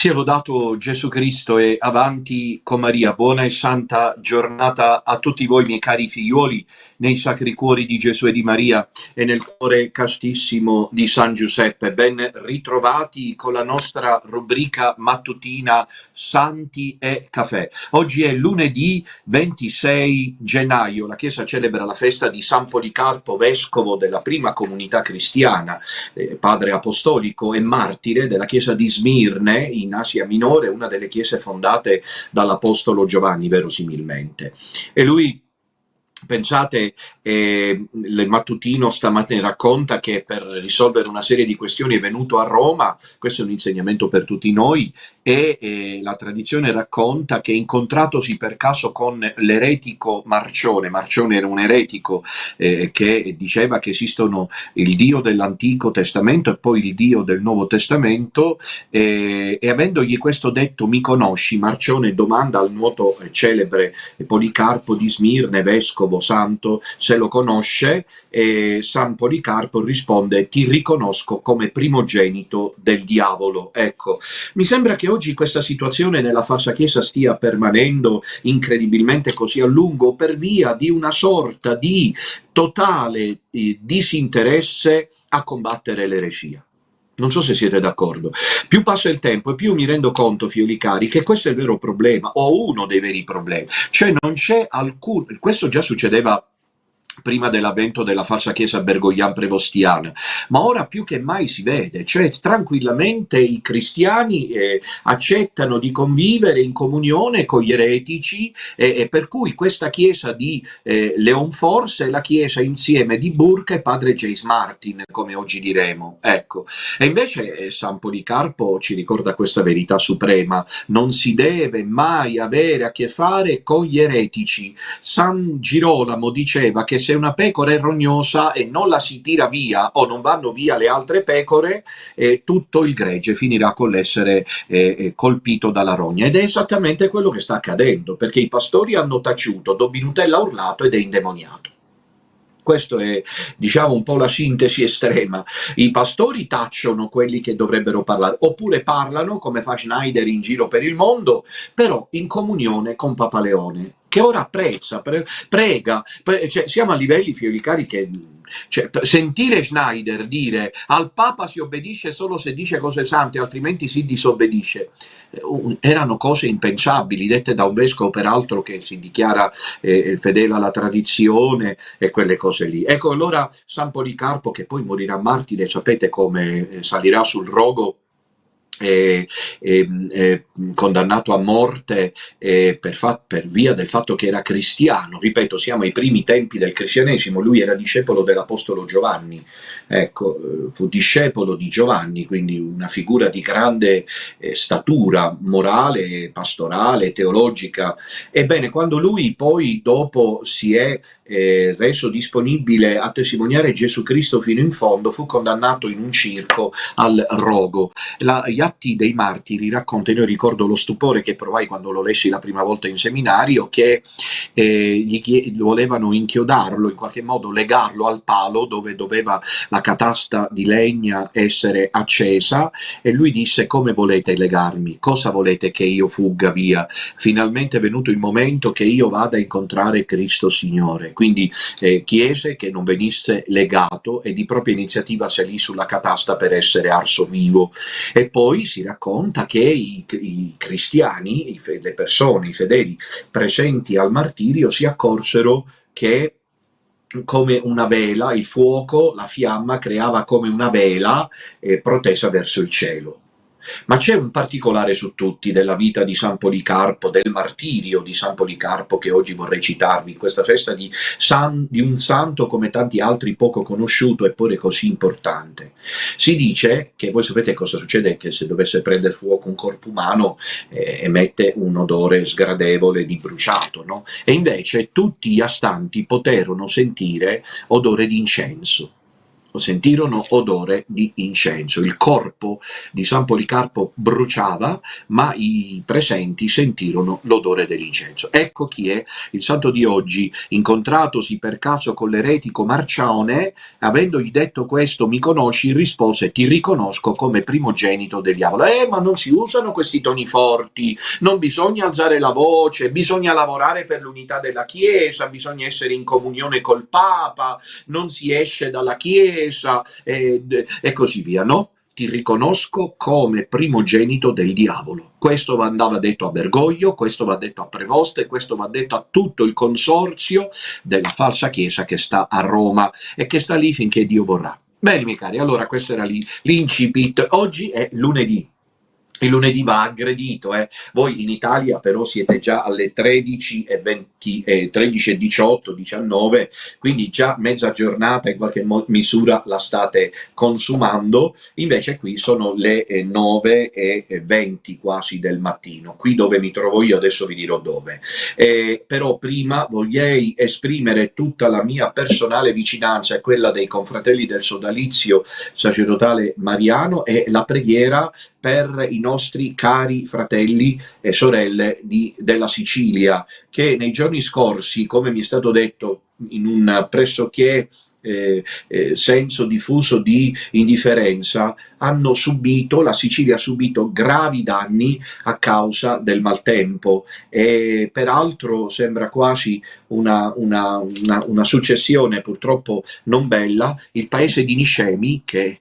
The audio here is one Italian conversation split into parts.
Sia lodato Gesù Cristo e avanti con Maria. Buona e santa giornata a tutti voi, miei cari figliuoli, nei sacri cuori di Gesù e di Maria e nel cuore castissimo di San Giuseppe. Ben ritrovati con la nostra rubrica mattutina Santi e Caffè. Oggi è lunedì 26 gennaio. La Chiesa celebra la festa di San Policarpo, vescovo della prima comunità cristiana, padre apostolico e martire della Chiesa di Smirne in Asia Minore, una delle chiese fondate dall'apostolo Giovanni verosimilmente. E lui, pensate, il mattutino stamattina racconta che per risolvere una serie di questioni è venuto a Roma. Questo è un insegnamento per tutti noi, e la tradizione racconta che, incontratosi per caso con l'eretico Marcione era un eretico che diceva che esistono il Dio dell'Antico Testamento e poi il Dio del Nuovo Testamento, e avendogli questo detto: mi conosci? Marcione domanda al noto celebre Policarpo di Smirne, vescovo santo, se lo conosce, e San Policarpo risponde: ti riconosco come primogenito del diavolo. Ecco, mi sembra che oggi questa situazione nella falsa chiesa stia permanendo incredibilmente così a lungo per via di una sorta di totale disinteresse a combattere l'eresia. Non so se siete d'accordo. Più passa il tempo e più mi rendo conto, figlioli cari, che questo è il vero problema, o uno dei veri problemi. Cioè non c'è alcun... Questo già succedeva prima dell'avvento della falsa chiesa bergoglian-prevostiana, ma ora più che mai si vede, cioè tranquillamente i cristiani accettano di convivere in comunione con gli eretici, per cui questa chiesa di Leon Force è la chiesa insieme di Burke e padre James Martin, come oggi diremo. Ecco. E invece San Policarpo ci ricorda questa verità suprema: non si deve mai avere a che fare con gli eretici. San Girolamo diceva che se una pecora è rognosa e non la si tira via, o non vanno via le altre pecore, tutto il gregge finirà con l'essere colpito dalla rogna. Ed è esattamente quello che sta accadendo, perché i pastori hanno taciuto, Dobby Nutella ha urlato ed è indemoniato. Questo è, diciamo, un po' la sintesi estrema. I pastori tacciono quelli che dovrebbero parlare, oppure parlano, come fa Schneider in giro per il mondo, però in comunione con Papa Leone, che ora apprezza, prega, cioè, siamo a livelli, figlioli cari, che... Cioè, sentire Schneider dire al Papa si obbedisce solo se dice cose sante, altrimenti si disobbedisce, erano cose impensabili, dette da un vescovo peraltro che si dichiara fedele alla tradizione e quelle cose lì. Ecco, allora San Policarpo, che poi morirà martire, sapete come salirà sul rogo, condannato a morte per via del fatto che era cristiano. Ripeto, siamo ai primi tempi del cristianesimo, lui era discepolo dell'apostolo Giovanni, ecco, fu discepolo di Giovanni, quindi una figura di grande statura morale, pastorale, teologica. Ebbene, quando lui poi dopo si è reso disponibile a testimoniare Gesù Cristo fino in fondo, fu condannato in un circo al rogo. Gli Atti dei Martiri raccontano, io ricordo lo stupore che provai quando lo lessi la prima volta in seminario, che volevano inchiodarlo, in qualche modo legarlo al palo dove doveva la catasta di legna essere accesa, e lui disse: come volete legarmi? Cosa volete che io fugga via? Finalmente è venuto il momento che io vada a incontrare Cristo Signore. Quindi chiese che non venisse legato e di propria iniziativa salì sulla catasta per essere arso vivo. E poi si racconta che i cristiani, le persone, i fedeli presenti al martirio si accorsero che, come una vela, il fuoco, la fiamma creava come una vela protesa verso il cielo. Ma c'è un particolare su tutti della vita di San Policarpo, del martirio di San Policarpo, che oggi vorrei citarvi in questa festa di un santo come tanti altri poco conosciuto eppure così importante. Si dice che, voi sapete cosa succede, che se dovesse prendere fuoco un corpo umano emette un odore sgradevole di bruciato, no? E invece tutti gli astanti poterono sentire odore di incenso. sentirono odore di incenso. Il corpo di San Policarpo bruciava, ma i presenti sentirono l'odore dell'incenso. Ecco chi è il santo di oggi. Incontratosi per caso con l'eretico Marcione, avendogli detto questo: mi conosci? Rispose: ti riconosco come primogenito del diavolo. Ma non si usano questi toni forti, non bisogna alzare la voce, bisogna lavorare per l'unità della Chiesa, bisogna essere in comunione col Papa, non si esce dalla Chiesa e così via, no? Ti riconosco come primogenito del diavolo. Questo andava detto a Bergoglio, questo va detto a Prevost, questo va detto a tutto il consorzio della falsa Chiesa che sta a Roma e che sta lì finché Dio vorrà. Bene, miei cari, allora questo era l'incipit. Oggi è lunedì. Il lunedì va aggredito, Voi in Italia però siete già alle 13:20, 13:18, 19, quindi già mezza giornata in qualche misura la state consumando, invece qui sono le 9:20 quasi del mattino, qui dove mi trovo io, adesso vi dirò dove. Però prima voglio esprimere tutta la mia personale vicinanza e quella dei confratelli del sodalizio sacerdotale mariano e la preghiera per i nostri cari fratelli e sorelle della Sicilia, che nei giorni scorsi, come mi è stato detto in un pressoché senso diffuso di indifferenza, la Sicilia ha subito gravi danni a causa del maltempo e peraltro sembra quasi una successione purtroppo non bella. Il paese di Niscemi, che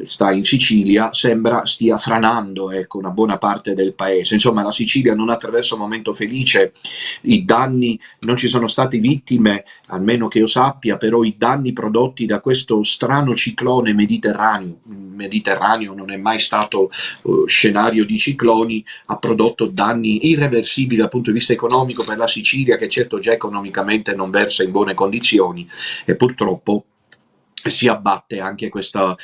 sta in Sicilia, sembra stia franando, una buona parte del paese. Insomma, la Sicilia non attraversa un momento felice, i danni, non ci sono state vittime, almeno che io sappia, però i danni prodotti da questo strano ciclone mediterraneo non è mai stato scenario di cicloni, ha prodotto danni irreversibili dal punto di vista economico per la Sicilia, che certo già economicamente non versa in buone condizioni, e purtroppo si abbatte anche questa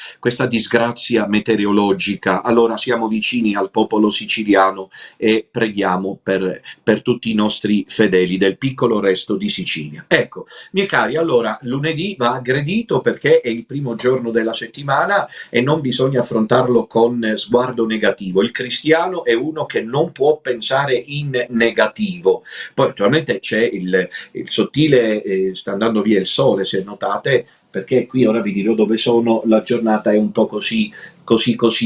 disgrazia meteorologica. Allora siamo vicini al popolo siciliano e preghiamo per tutti i nostri fedeli del piccolo resto di Sicilia. Ecco, miei cari, allora lunedì va aggredito perché è il primo giorno della settimana e non bisogna affrontarlo con sguardo negativo. Il cristiano è uno che non può pensare in negativo. Poi attualmente c'è il sottile, sta andando via il sole, se notate, perché qui ora vi dirò dove sono, la giornata è un po' così,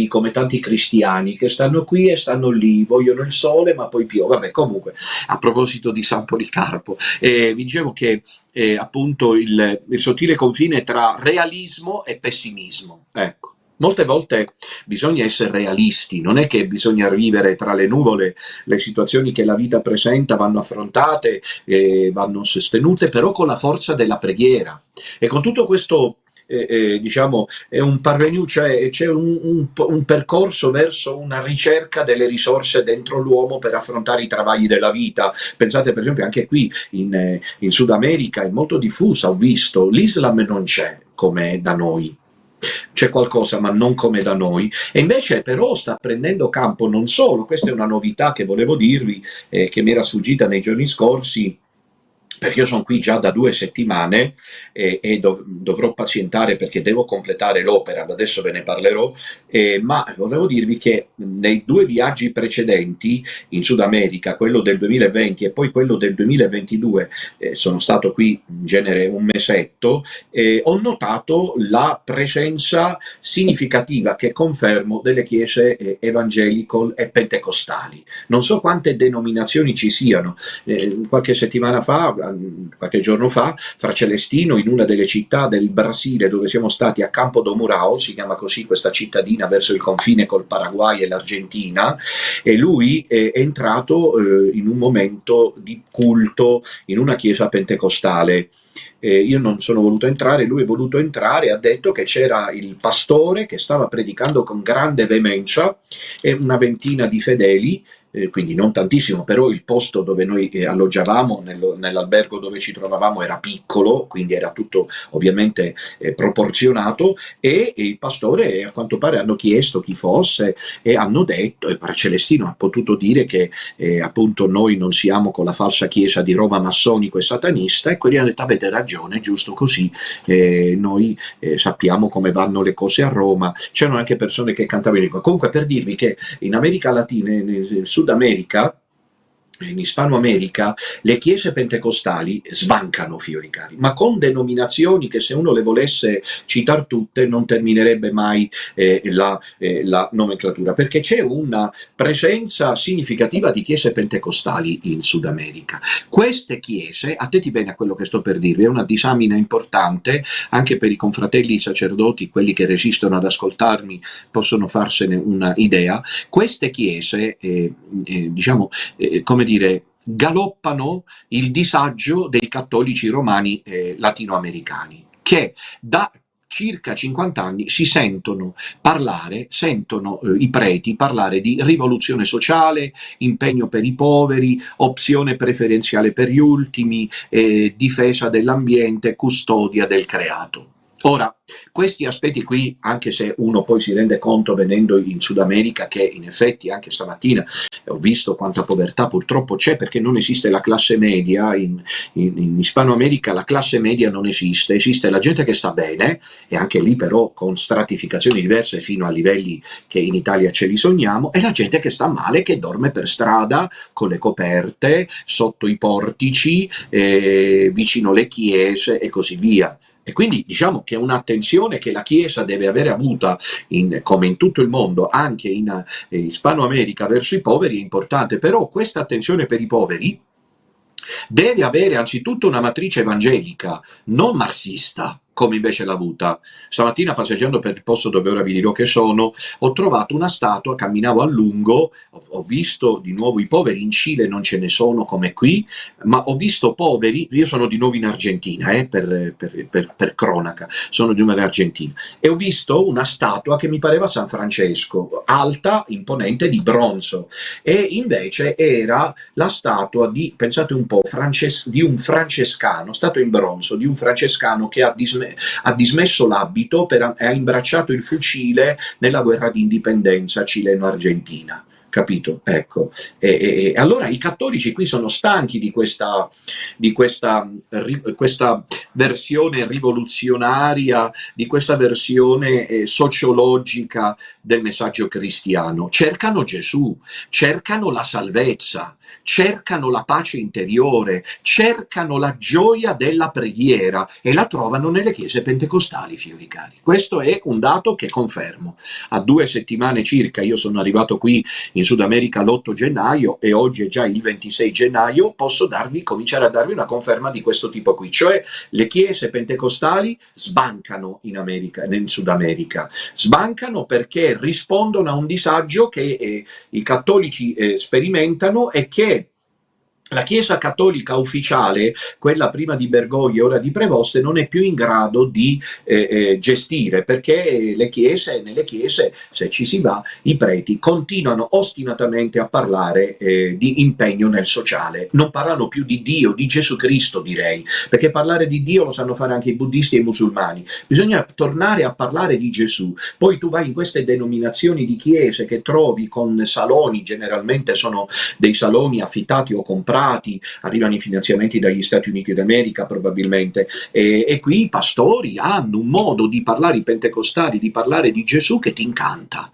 come tanti cristiani che stanno qui e stanno lì, vogliono il sole ma poi piove. Vabbè, comunque, a proposito di San Policarpo, vi dicevo che appunto il sottile confine tra realismo e pessimismo, ecco. Molte volte bisogna essere realisti, non è che bisogna vivere tra le nuvole, le situazioni che la vita presenta vanno affrontate, vanno sostenute, però con la forza della preghiera. E con tutto questo, diciamo, è un parvenu, cioè c'è un percorso verso una ricerca delle risorse dentro l'uomo per affrontare i travagli della vita. Pensate per esempio anche qui in Sud America è molto diffusa, ho visto, l'Islam non c'è come da noi. C'è qualcosa ma non come da noi, e invece però sta prendendo campo non solo, questa è una novità che volevo dirvi, che mi era sfuggita nei giorni scorsi, perché io sono qui già da 2 settimane e dovrò pazientare perché devo completare l'opera, adesso ve ne parlerò, ma volevo dirvi che nei 2 viaggi precedenti in Sud America, quello del 2020 e poi quello del 2022, sono stato qui in genere un mesetto, ho notato la presenza significativa, che confermo, delle chiese evangelical e pentecostali. Non so quante denominazioni ci siano, qualche settimana fa, qualche giorno fa, Fra Celestino, in una delle città del Brasile dove siamo stati, a Campo do Murao, si chiama così questa cittadina verso il confine col Paraguay e l'Argentina, e lui è entrato in un momento di culto in una chiesa pentecostale. Io non sono voluto entrare, lui è voluto entrare, ha detto che c'era il pastore che stava predicando con grande veemenza e una ventina di fedeli, quindi non tantissimo, però il posto dove noi alloggiavamo, nell'albergo dove ci trovavamo era piccolo, quindi era tutto ovviamente proporzionato, e il pastore a quanto pare hanno chiesto chi fosse e hanno detto, e Celestino ha potuto dire che appunto noi non siamo con la falsa chiesa di Roma massonico e satanista, e quelli hanno detto avete ragione, giusto così, noi sappiamo come vanno le cose a Roma. C'erano anche persone che cantavano comunque, per dirvi che in America Latina, in Sud America, in Ispano America, le chiese pentecostali sbancano, fiori cari, ma con denominazioni che se uno le volesse citare tutte non terminerebbe mai la nomenclatura, perché c'è una presenza significativa di chiese pentecostali in Sud America. Queste chiese, attenti bene a quello che sto per dirvi, è una disamina importante anche per i confratelli sacerdoti, quelli che resistono ad ascoltarmi possono farsene una idea. Queste chiese, diciamo, come dire, galoppano il disagio dei cattolici romani latinoamericani, che da circa 50 anni si sentono i preti parlare di rivoluzione sociale, impegno per i poveri, opzione preferenziale per gli ultimi, difesa dell'ambiente, custodia del creato. Ora, questi aspetti qui, anche se uno poi si rende conto venendo in Sud America che in effetti anche stamattina ho visto quanta povertà purtroppo c'è, perché non esiste la classe media, in Ispano America la classe media non esiste, esiste la gente che sta bene, e anche lì però con stratificazioni diverse fino a livelli che in Italia ce li sogniamo, e la gente che sta male, che dorme per strada con le coperte, sotto i portici, vicino le chiese e così via. E quindi diciamo che un'attenzione che la Chiesa deve avere avuta, come in tutto il mondo, anche in Ispano America, verso i poveri è importante, però questa attenzione per i poveri deve avere anzitutto una matrice evangelica, non marxista, come invece l'ha avuta. Stamattina, passeggiando per il posto dove ora vi dirò che sono, ho trovato una statua, camminavo a lungo, ho visto di nuovo i poveri. In Cile non ce ne sono come qui, ma ho visto poveri, io sono di nuovo in Argentina, per cronaca, sono di nuovo in Argentina, e ho visto una statua che mi pareva San Francesco, alta, imponente, di bronzo, e invece era la statua di, pensate un po', di un francescano, statua in bronzo, di un francescano che ha dismesso l'abito e ha imbracciato il fucile nella guerra di indipendenza cileno-argentina. Capito? Ecco. Allora i cattolici qui sono stanchi di questa versione rivoluzionaria, di questa versione sociologica del messaggio cristiano. Cercano Gesù, cercano la salvezza, cercano la pace interiore, cercano la gioia della preghiera, e la trovano nelle chiese pentecostali, fiori cari. Questo è un dato che confermo. A 2 settimane circa, io sono arrivato qui in Sud America l'8 gennaio e oggi è già il 26 gennaio, posso cominciare a darvi una conferma di questo tipo qui, cioè le chiese pentecostali sbancano in Sud America, sbancano perché rispondono a un disagio che i cattolici sperimentano, e che la Chiesa cattolica ufficiale, quella prima di Bergoglio e ora di Prevoste, non è più in grado di gestire, perché nelle chiese, se ci si va, i preti continuano ostinatamente a parlare di impegno nel sociale, non parlano più di Dio, di Gesù Cristo, direi, perché parlare di Dio lo sanno fare anche i buddisti e i musulmani, bisogna tornare a parlare di Gesù. Poi tu vai in queste denominazioni di chiese che trovi con saloni, generalmente sono dei saloni affittati o comprati, arrivano i finanziamenti dagli Stati Uniti d'America probabilmente, e qui i pastori hanno un modo di parlare, i pentecostali, di parlare di Gesù che ti incanta.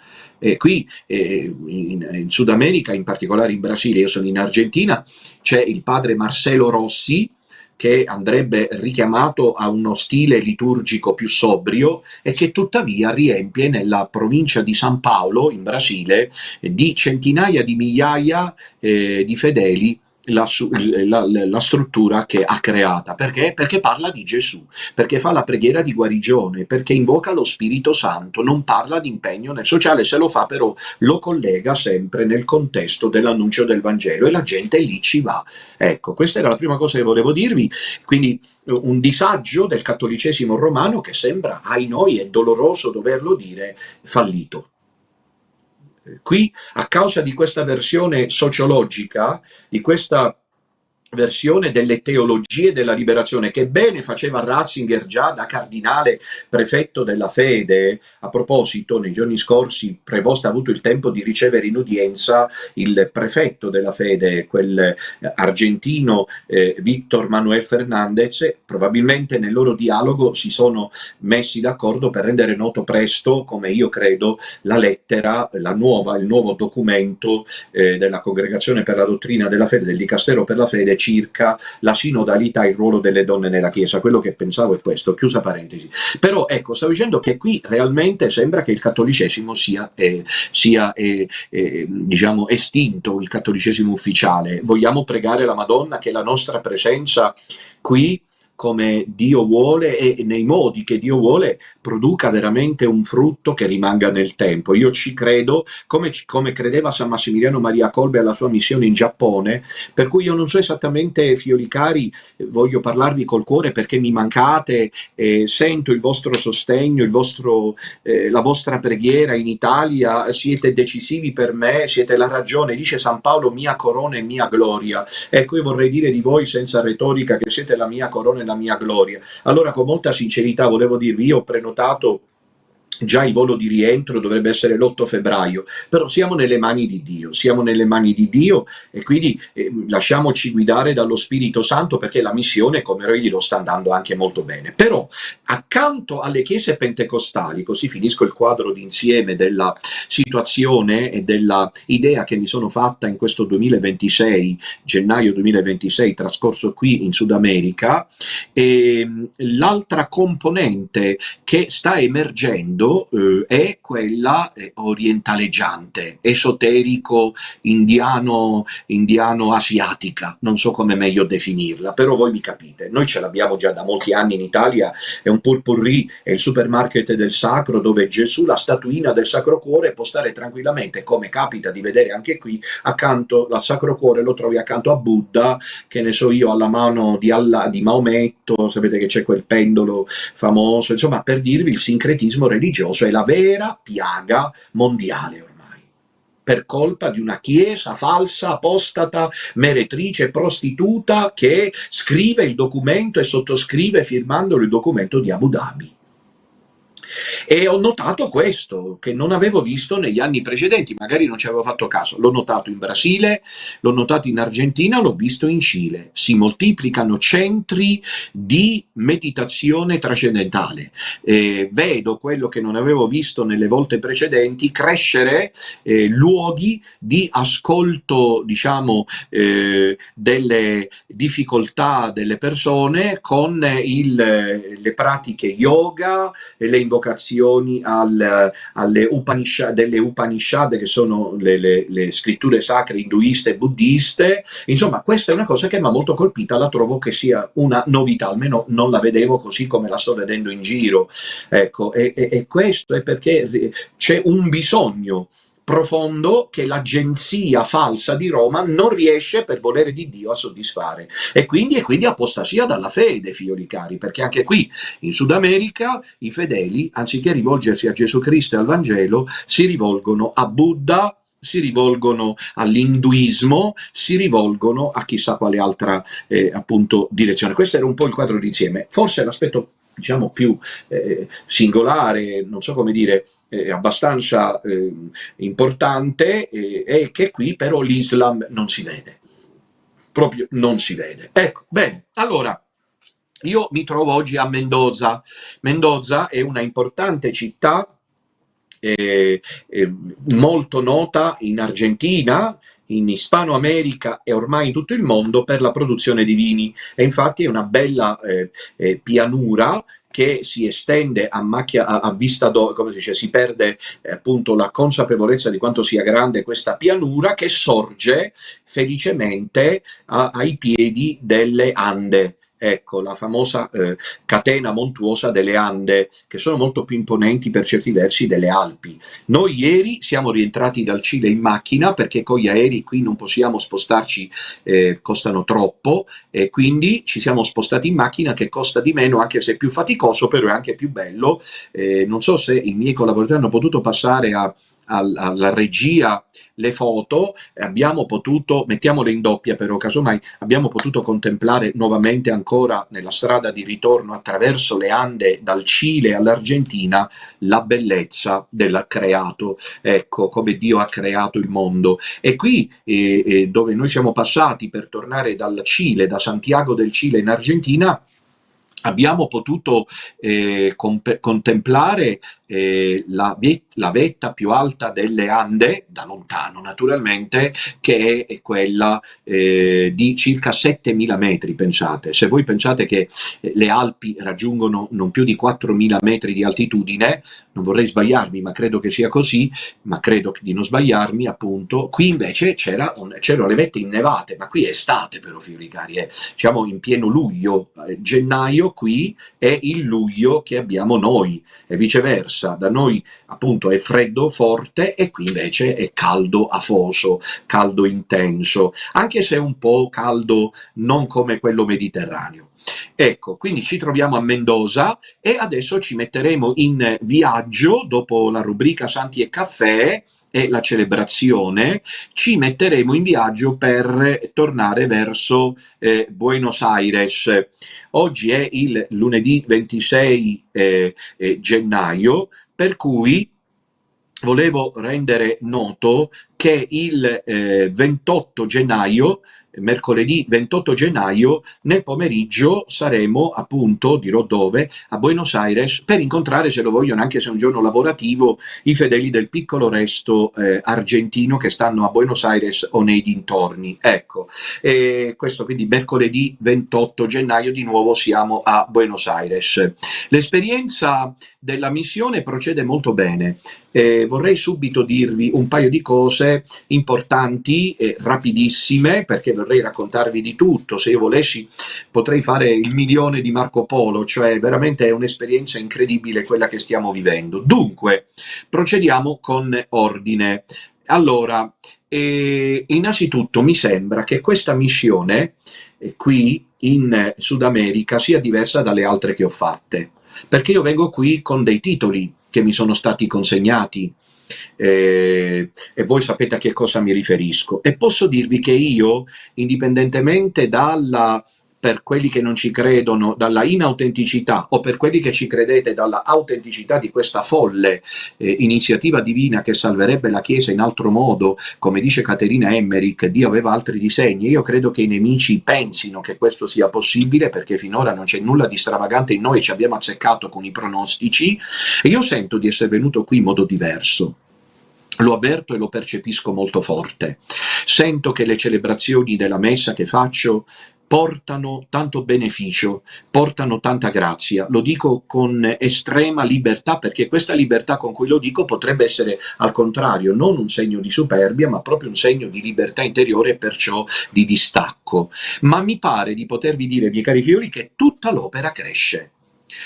Qui in Sud America, in particolare in Brasile, io sono in Argentina, c'è il padre Marcelo Rossi, che andrebbe richiamato a uno stile liturgico più sobrio, e che tuttavia riempie nella provincia di San Paolo, in Brasile, di centinaia di migliaia di fedeli la struttura che ha creata. Perché? Perché parla di Gesù, perché fa la preghiera di guarigione, perché invoca lo Spirito Santo, non parla di impegno nel sociale. Se lo fa però lo collega sempre nel contesto dell'annuncio del Vangelo, e la gente lì ci va. Ecco, questa era la prima cosa che volevo dirvi. Quindi un disagio del cattolicesimo romano che sembra, ai noi, è doloroso doverlo dire, fallito. Qui, a causa di questa versione sociologica, di questa versione delle teologie della liberazione, che bene faceva Ratzinger già da cardinale prefetto della fede. A proposito, nei giorni scorsi Prevost ha avuto il tempo di ricevere in udienza il prefetto della fede, quel argentino Víctor Manuel Fernández. Probabilmente nel loro dialogo si sono messi d'accordo per rendere noto presto, come io credo, la lettera, il nuovo documento della Congregazione per la Dottrina della Fede, del Dicastero per la Fede, circa la sinodalità e il ruolo delle donne nella Chiesa. Quello che pensavo è questo, chiusa parentesi. Però ecco, stavo dicendo che qui realmente sembra che il cattolicesimo sia diciamo estinto, il cattolicesimo ufficiale. Vogliamo pregare la Madonna che la nostra presenza qui, come Dio vuole e nei modi che Dio vuole, produca veramente un frutto che rimanga nel tempo. Io ci credo, come credeva San Massimiliano Maria Kolbe alla sua missione in Giappone, per cui io non so esattamente, figlioli cari, voglio parlarvi col cuore perché mi mancate, sento il vostro sostegno, la vostra preghiera in Italia, siete decisivi per me, siete la ragione, dice San Paolo, mia corona e mia gloria. Ecco, io vorrei dire di voi senza retorica che siete la mia corona e la mia gloria. Allora, con molta sincerità volevo dirvi, io ho prenotato già il volo di rientro, dovrebbe essere l'8 febbraio, però siamo nelle mani di Dio, e quindi lasciamoci guidare dallo Spirito Santo, perché la missione, come egli, lo sta andando anche molto bene. Però accanto alle chiese pentecostali, così finisco il quadro d'insieme della situazione e della idea che mi sono fatta in questo 2026, gennaio 2026, trascorso qui in Sud America, l'altra componente che sta emergendo è quella orientaleggiante, esoterico, indiano-asiatica, non so come meglio definirla, però voi mi capite. Noi ce l'abbiamo già da molti anni in Italia, è un purpurri, è il supermarket del sacro, dove Gesù, la statuina del Sacro Cuore, può stare tranquillamente, come capita di vedere anche qui, accanto al Sacro Cuore lo trovi accanto a Buddha, che ne so io, alla mano di Allah, di Maometto, sapete che c'è quel pendolo famoso, insomma, per dirvi, il sincretismo religioso è la vera piaga mondiale ormai, per colpa di una chiesa falsa, apostata, meretrice, prostituta, che scrive il documento e sottoscrive firmandolo il documento di Abu Dhabi. E ho notato questo, che non avevo visto negli anni precedenti, magari non ci avevo fatto caso. L'ho notato in Brasile, l'ho notato in Argentina, l'ho visto in Cile. Si moltiplicano centri di meditazione trascendentale. Vedo quello che non avevo visto nelle volte precedenti, crescere luoghi di ascolto, diciamo, delle difficoltà delle persone con le pratiche yoga, le invocazioni alle Upanishad, che sono le scritture sacre induiste e buddiste. Insomma, questa è una cosa che mi ha molto colpita, la trovo che sia una novità, almeno non la vedevo così come la sto vedendo in giro. Ecco, e questo è perché c'è un bisogno profondo che l'agenzia falsa di Roma non riesce, per volere di Dio, a soddisfare, e quindi apostasia dalla fede, figlioli cari, perché anche qui in Sud America i fedeli, anziché rivolgersi a Gesù Cristo e al Vangelo, si rivolgono a Buddha, si rivolgono all'induismo, si rivolgono a chissà quale altra appunto direzione. Questo era un po' il quadro d'insieme. Forse l'aspetto, diciamo, più singolare, non so come dire, abbastanza importante, è che qui però l'Islam non si vede, proprio non si vede. Ecco, bene, allora io mi trovo oggi a Mendoza. Mendoza è una importante città molto nota in Argentina, in Hispano America e ormai in tutto il mondo per la produzione di vini, e infatti è una bella pianura che si estende a vista come si dice, si perde appunto la consapevolezza di quanto sia grande questa pianura, che sorge felicemente ai piedi delle Ande. Ecco, la famosa catena montuosa delle Ande, che sono molto più imponenti per certi versi delle Alpi. Noi ieri siamo rientrati dal Cile in macchina, perché con gli aerei qui non possiamo spostarci, costano troppo, e quindi ci siamo spostati in macchina, che costa di meno, anche se è più faticoso, però è anche più bello. Non so se i miei collaboratori hanno potuto passare a alla regia le foto, abbiamo potuto, mettiamole in doppia però casomai, abbiamo potuto contemplare nuovamente ancora nella strada di ritorno attraverso le Ande dal Cile all'Argentina la bellezza del creato, ecco come Dio ha creato il mondo. E qui dove noi siamo passati per tornare dal Cile, da Santiago del Cile in Argentina, abbiamo potuto contemplare la vetta più alta delle Ande, da lontano naturalmente, che è quella di circa 7.000 metri, pensate. Se voi pensate che le Alpi raggiungono non più di 4.000 metri di altitudine, non vorrei sbagliarmi, ma credo che sia così, ma credo di non sbagliarmi, appunto. Qui invece c'erano le vette innevate, ma qui è estate però, fiori cari, siamo in pieno luglio, gennaio qui è il luglio che abbiamo noi, e viceversa, da noi appunto è freddo forte e qui invece è caldo afoso, caldo intenso, anche se un po' caldo non come quello mediterraneo. Ecco, quindi ci troviamo a Mendoza e adesso ci metteremo in viaggio dopo la rubrica Santi e Caffè e la celebrazione, ci metteremo in viaggio per tornare verso Buenos Aires. Oggi è il lunedì 26 gennaio, per cui volevo rendere noto che il 28 gennaio, mercoledì 28 gennaio, nel pomeriggio saremo, appunto, dirò dove, a Buenos Aires, per incontrare, se lo vogliono, anche se è un giorno lavorativo, i fedeli del piccolo resto argentino che stanno a Buenos Aires o nei dintorni. Ecco, questo quindi mercoledì 28 gennaio di nuovo siamo a Buenos Aires. L'esperienza della missione procede molto bene. Vorrei subito dirvi un paio di cose importanti e rapidissime, perché vorrei raccontarvi di tutto. Se io volessi potrei fare il milione di Marco Polo, cioè veramente è un'esperienza incredibile quella che stiamo vivendo. Dunque, procediamo con ordine. Allora, innanzitutto mi sembra che questa missione qui in Sud America sia diversa dalle altre che ho fatte, perché io vengo qui con dei titoli che mi sono stati consegnati e voi sapete a che cosa mi riferisco, e posso dirvi che io, indipendentemente dalla, per quelli che non ci credono, dalla inautenticità, o per quelli che ci credete dalla autenticità di questa folle iniziativa divina che salverebbe la Chiesa in altro modo, come dice Caterina Emmerich, Dio aveva altri disegni. Io credo che i nemici pensino che questo sia possibile, perché finora non c'è nulla di stravagante in noi, ci abbiamo azzeccato con i pronostici, e io sento di essere venuto qui in modo diverso. Lo avverto e lo percepisco molto forte. Sento che le celebrazioni della messa che faccio portano tanto beneficio, portano tanta grazia. Lo dico con estrema libertà, perché questa libertà con cui lo dico potrebbe essere al contrario non un segno di superbia, ma proprio un segno di libertà interiore e perciò di distacco. Ma mi pare di potervi dire, miei cari figlioli, che tutta l'opera cresce.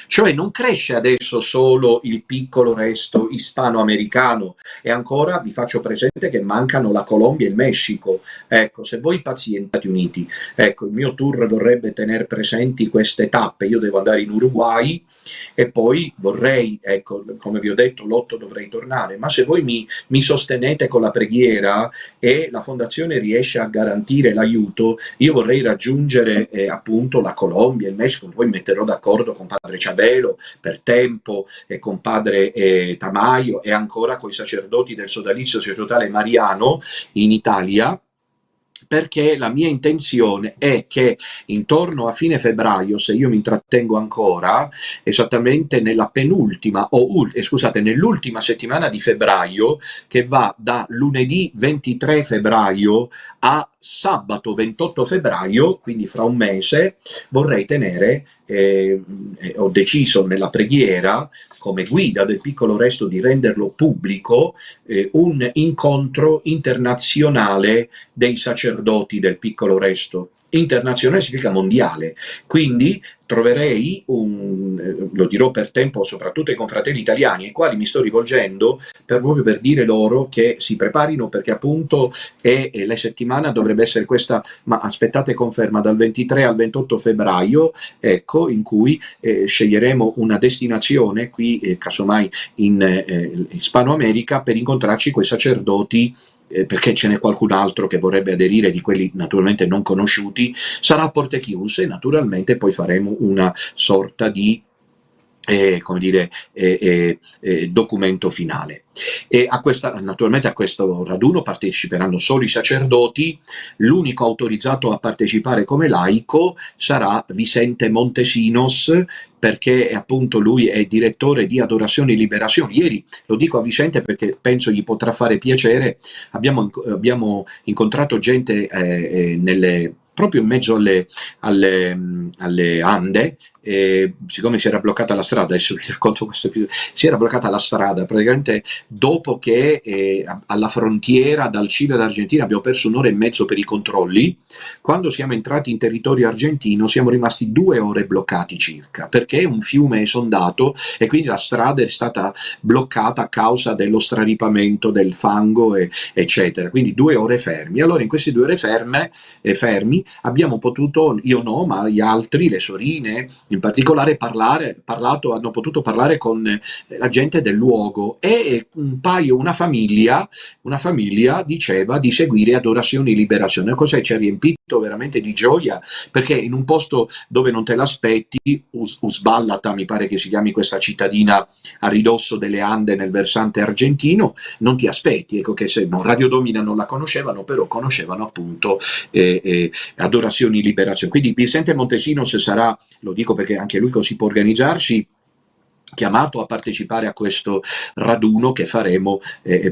Cioè non cresce adesso solo il piccolo resto ispanoamericano, e ancora vi faccio presente che mancano la Colombia e il Messico. Ecco, se voi pazienti Stati Uniti, ecco, il mio tour vorrebbe tenere presenti queste tappe. Io devo andare in Uruguay e poi vorrei, ecco, come vi ho detto, l'8 dovrei tornare, ma se voi mi sostenete con la preghiera e la fondazione riesce a garantire l'aiuto, io vorrei raggiungere appunto la Colombia, il Messico. Poi mi metterò d'accordo con padre Ciabelo per tempo, e con padre Tamaio, e ancora con i sacerdoti del sodalizio sacerdotale mariano in Italia, perché la mia intenzione è che intorno a fine febbraio, se io mi intrattengo ancora, esattamente nella penultima, scusate, nell'ultima settimana di febbraio, che va da lunedì 23 febbraio a sabato 28 febbraio, quindi fra un mese, vorrei tenere, ho deciso nella preghiera, come guida del piccolo resto, di renderlo pubblico, un incontro internazionale dei sacerdoti del piccolo resto. Internazionale significa mondiale, quindi troverei lo dirò per tempo soprattutto ai confratelli italiani ai quali mi sto rivolgendo proprio per dire loro che si preparino, perché appunto la settimana dovrebbe essere questa, ma aspettate conferma, dal 23 al 28 febbraio, ecco, in cui sceglieremo una destinazione qui, casomai in Hispano America, per incontrarci coi sacerdoti, perché ce n'è qualcun altro che vorrebbe aderire, di quelli naturalmente non conosciuti. Sarà a porte chiuse, naturalmente poi faremo una sorta di come dire, documento finale. E naturalmente a questo raduno parteciperanno solo i sacerdoti. L'unico autorizzato a partecipare come laico sarà Vicente Montesinos, perché appunto lui è direttore di Adorazione e Liberazione. Ieri lo dico a Vicente perché penso gli potrà fare piacere, abbiamo incontrato gente proprio in mezzo alle Ande. Siccome si era bloccata la strada, adesso vi racconto questo episodio, si era bloccata la strada praticamente dopo che alla frontiera dal Cile all'Argentina abbiamo perso un'ora e mezzo per i controlli. Quando siamo entrati in territorio argentino siamo rimasti 2 ore bloccati circa, perché un fiume è esondato e quindi la strada è stata bloccata a causa dello straripamento del fango, eccetera. Quindi 2 ore fermi. Allora in queste 2 ore fermi abbiamo potuto, io no, ma gli altri, le sorine in particolare, hanno potuto parlare con la gente del luogo, e una famiglia diceva di seguire Adorazione e Liberazione, cosa che ci ha riempito veramente di gioia, perché in un posto dove non te l'aspetti, Usballata mi pare che si chiami questa cittadina a ridosso delle Ande nel versante argentino, non ti aspetti, ecco, che se no, Radio Domina non la conoscevano, però conoscevano appunto Adorazione e Liberazione. Quindi Vicente Montesinos sarà, lo dico perché anche lui così può organizzarsi, chiamato a partecipare a questo raduno che faremo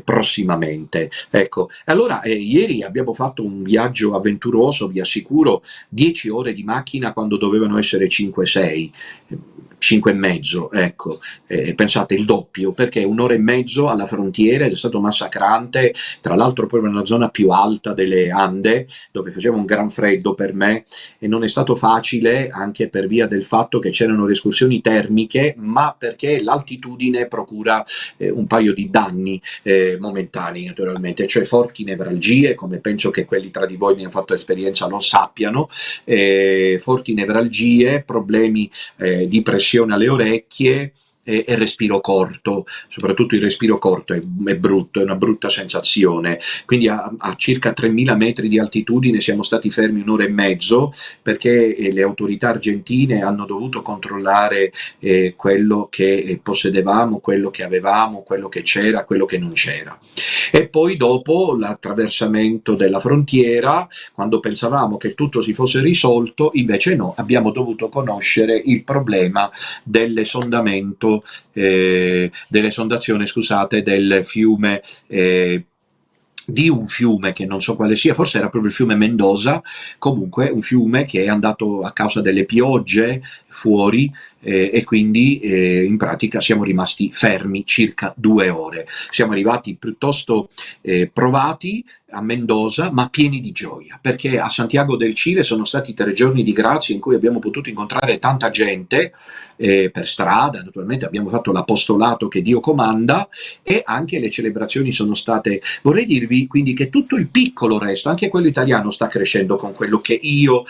prossimamente. Ecco, allora ieri abbiamo fatto un viaggio avventuroso, vi assicuro, 10 ore di macchina quando dovevano essere 5-6. 5 e mezzo, ecco, pensate il doppio, perché 1 ora e mezzo alla frontiera, ed è stato massacrante, tra l'altro proprio nella zona più alta delle Ande, dove faceva un gran freddo per me, e non è stato facile anche per via del fatto che c'erano le escursioni termiche, ma perché l'altitudine procura un paio di danni momentanei naturalmente, cioè forti nevralgie, come penso che quelli tra di voi che hanno fatto esperienza lo sappiano, forti nevralgie, problemi di pressione alle orecchie e respiro corto, soprattutto il respiro corto è brutto, è una brutta sensazione. Quindi a circa 3000 metri di altitudine siamo stati fermi 1 ora e mezzo, perché le autorità argentine hanno dovuto controllare quello che possedevamo, quello che avevamo, quello che c'era, quello che non c'era. E poi dopo l'attraversamento della frontiera, quando pensavamo che tutto si fosse risolto, invece no, abbiamo dovuto conoscere il problema dell'esondamento, dell'esondazione, scusate, del fiume, di un fiume che non so quale sia, forse era proprio il fiume Mendoza, comunque un fiume che è andato a causa delle piogge fuori, e quindi in pratica siamo rimasti fermi circa 2 ore. Siamo arrivati piuttosto provati a Mendoza, ma pieni di gioia, perché a Santiago del Cile sono stati 3 giorni di grazia in cui abbiamo potuto incontrare tanta gente per strada, naturalmente abbiamo fatto l'apostolato che Dio comanda, e anche le celebrazioni sono state, vorrei dirvi quindi che tutto il piccolo resto, anche quello italiano, sta crescendo con quello che io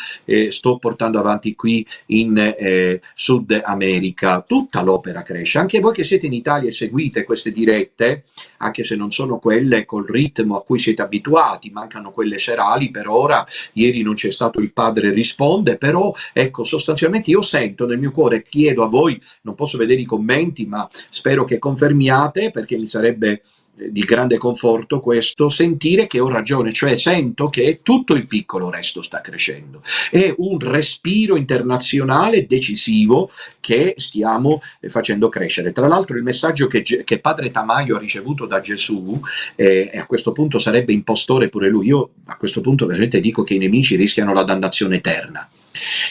sto portando avanti qui in Sud America. Tutta l'opera cresce, anche voi che siete in Italia e seguite queste dirette, anche se non sono quelle col ritmo a cui siete abituati, mancano quelle serali per ora. Ieri non c'è stato il Padre risponde, però ecco, sostanzialmente io sento nel mio cuore, chiedo a voi, non posso vedere i commenti, ma spero che confermiate, perché mi sarebbe di grande conforto questo, sentire che ho ragione, cioè sento che tutto il piccolo resto sta crescendo. È un respiro internazionale decisivo che stiamo facendo crescere. Tra l'altro il messaggio che padre Tamayo ha ricevuto da Gesù, e a questo punto sarebbe impostore pure lui, io a questo punto veramente dico che i nemici rischiano la dannazione eterna.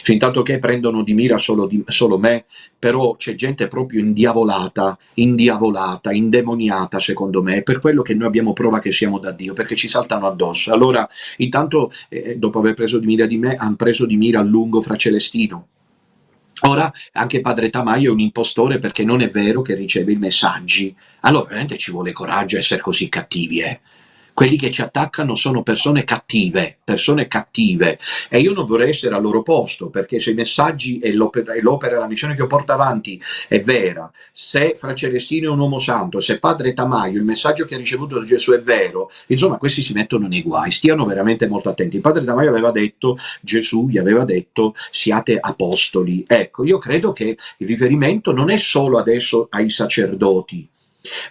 fin tanto che prendono di mira solo me, però c'è gente proprio indiavolata, indemoniata secondo me, è per quello che noi abbiamo prova che siamo da Dio, perché ci saltano addosso. Allora, intanto, dopo aver preso di mira di me, hanno preso di mira a lungo Fra Celestino. Ora anche padre Tamaio è un impostore perché non è vero che riceve i messaggi. Allora veramente ci vuole coraggio a essere così cattivi, eh. Quelli che ci attaccano sono persone cattive, e io non vorrei essere al loro posto, perché se i messaggi e l'opera e la missione che io porto avanti è vera, se Fra Celestino è un uomo santo, se padre Tamaio il messaggio che ha ricevuto da Gesù è vero, insomma questi si mettono nei guai, stiano veramente molto attenti. Padre Tamaio aveva detto, Gesù gli aveva detto siate apostoli. Ecco, io credo che il riferimento non è solo adesso ai sacerdoti,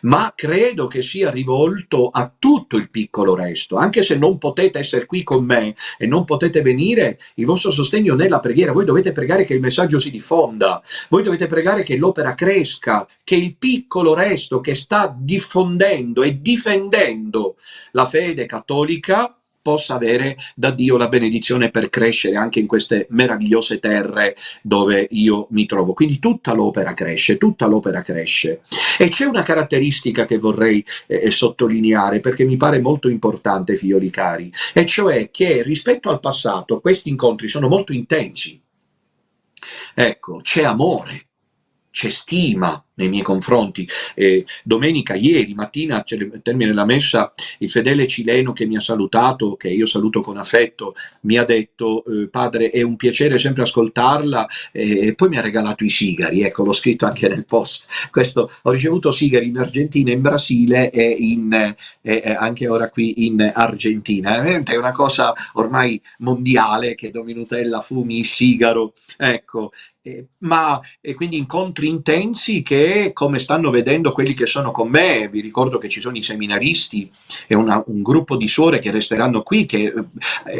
ma credo che sia rivolto a tutto il piccolo resto. Anche se non potete essere qui con me e non potete venire, il vostro sostegno nella preghiera, voi dovete pregare che il messaggio si diffonda, voi dovete pregare che l'opera cresca, che il piccolo resto che sta diffondendo e difendendo la fede cattolica possa avere da Dio la benedizione per crescere anche in queste meravigliose terre dove io mi trovo. Quindi tutta l'opera cresce, E c'è una caratteristica che vorrei sottolineare, perché mi pare molto importante, figlioli cari, e cioè che rispetto al passato questi incontri sono molto intensi. Ecco, c'è amore, c'è stima nei miei confronti. Domenica, ieri mattina, al termine della messa, il fedele cileno che mi ha salutato, che io saluto con affetto, mi ha detto padre, è un piacere sempre ascoltarla, e poi mi ha regalato i sigari, ecco, l'ho scritto anche nel post. Questo, ho ricevuto sigari in Argentina, in Brasile e anche ora qui in Argentina. È una cosa ormai mondiale che Dominutella fumi il sigaro, ecco. Ma quindi incontri intensi che, come stanno vedendo quelli che sono con me, vi ricordo che ci sono i seminaristi e un gruppo di suore che resteranno qui, che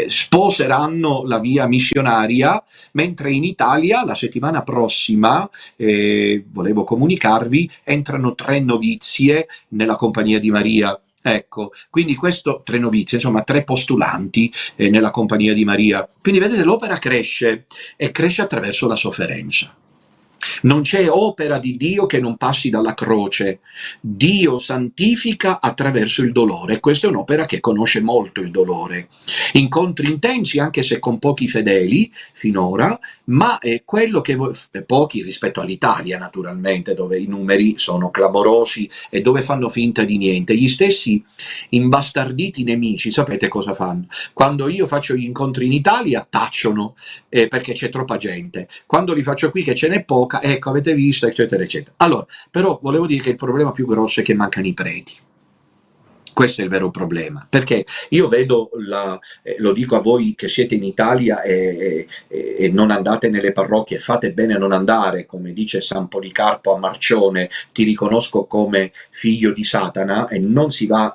sposeranno la via missionaria, mentre in Italia la settimana prossima, volevo comunicarvi, entrano 3 novizie nella Compagnia di Maria. Ecco, quindi questo 3 novizie, insomma 3 postulanti nella Compagnia di Maria. Quindi vedete, l'opera cresce e cresce attraverso la sofferenza. Non c'è opera di Dio che non passi dalla croce. Dio santifica attraverso il dolore. Questa è un'opera che conosce molto il dolore. Incontri intensi, anche se con pochi fedeli finora, ma è quello che pochi rispetto all'Italia, naturalmente, dove i numeri sono clamorosi e dove fanno finta di niente. Gli stessi imbastarditi nemici, sapete cosa fanno? Quando io faccio gli incontri in Italia, tacciono perché c'è troppa gente. Quando li faccio qui che ce n'è poca, ecco, avete visto, eccetera, eccetera. Allora, però volevo dire che il problema più grosso è che mancano i preti. Questo è il vero problema, perché io vedo, lo dico a voi che siete in Italia e non andate nelle parrocchie, fate bene a non andare, come dice San Policarpo a Marcione, ti riconosco come figlio di Satana, e non si va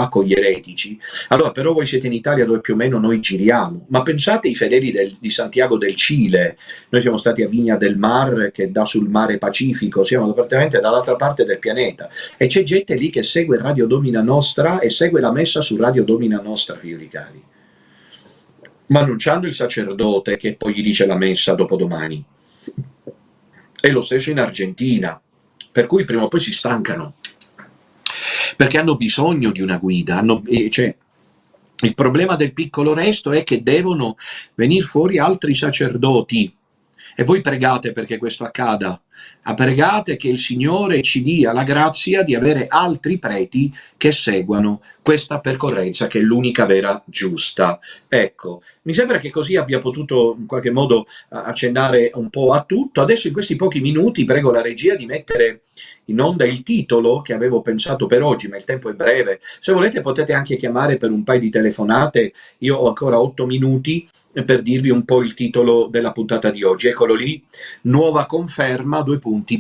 con gli eretici. Allora, però voi siete in Italia dove più o meno noi giriamo, ma pensate ai fedeli di Santiago del Cile, noi siamo stati a Vigna del Mar, che dà sul mare Pacifico, siamo praticamente dall'altra parte del pianeta, e c'è gente lì che segue Radio Domina Nostra e segue la messa su Radio Domina Nostra, figlioli cari, ma non c'hanno il sacerdote che poi gli dice la messa dopodomani. E lo stesso in Argentina, per cui prima o poi si stancano, perché hanno bisogno di una guida, cioè, il problema del piccolo resto è che devono venire fuori altri sacerdoti, e voi pregate perché questo accada. Pregate che il Signore ci dia la grazia di avere altri preti che seguano questa percorrenza, che è l'unica vera giusta. Ecco, mi sembra che così abbia potuto in qualche modo accennare un po' a tutto. Adesso in questi pochi minuti prego la regia di mettere in onda il titolo che avevo pensato per oggi, ma il tempo è breve. Se volete potete anche chiamare per un paio di telefonate, io ho ancora 8 minuti per dirvi un po' il titolo della puntata di oggi. Eccolo lì: nuova conferma,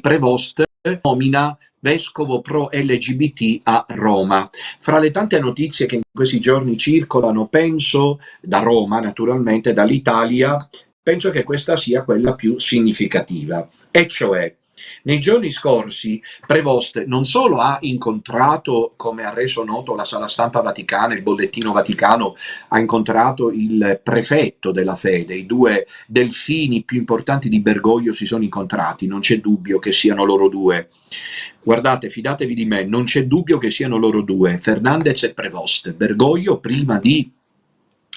Prevost nomina vescovo pro LGBT a Roma. Fra le tante notizie che in questi giorni circolano, penso, da Roma naturalmente, dall'Italia, penso che questa sia quella più significativa, e cioè Nei giorni scorsi Prevost non solo ha incontrato, come ha reso noto la Sala Stampa Vaticana, il Bollettino Vaticano, ha incontrato il prefetto della fede, i due delfini più importanti di Bergoglio si sono incontrati, non c'è dubbio che siano loro due. Guardate, fidatevi di me, non c'è dubbio che siano loro due, Fernandez e Prevost. Bergoglio, prima di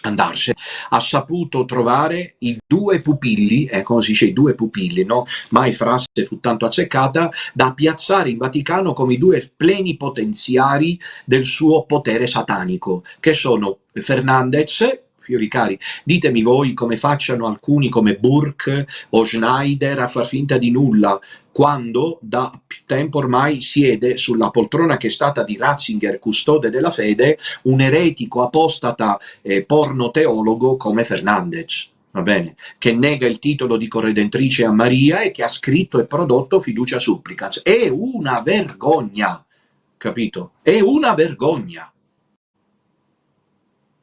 andarsene, ha saputo trovare i due pupilli, come si dice, i due pupilli, no? Mai frase fu tanto azzeccata, da piazzare in Vaticano come i due plenipotenziari del suo potere satanico, che sono Fernandez, fiori cari, ditemi voi come facciano alcuni come Burke o Schneider a far finta di nulla, quando da più tempo ormai siede sulla poltrona che è stata di Ratzinger, custode della fede, un eretico apostata porno teologo come Fernandez, va bene, che nega il titolo di corredentrice a Maria e che ha scritto e prodotto Fiducia Supplicans. È una vergogna, capito? È una vergogna.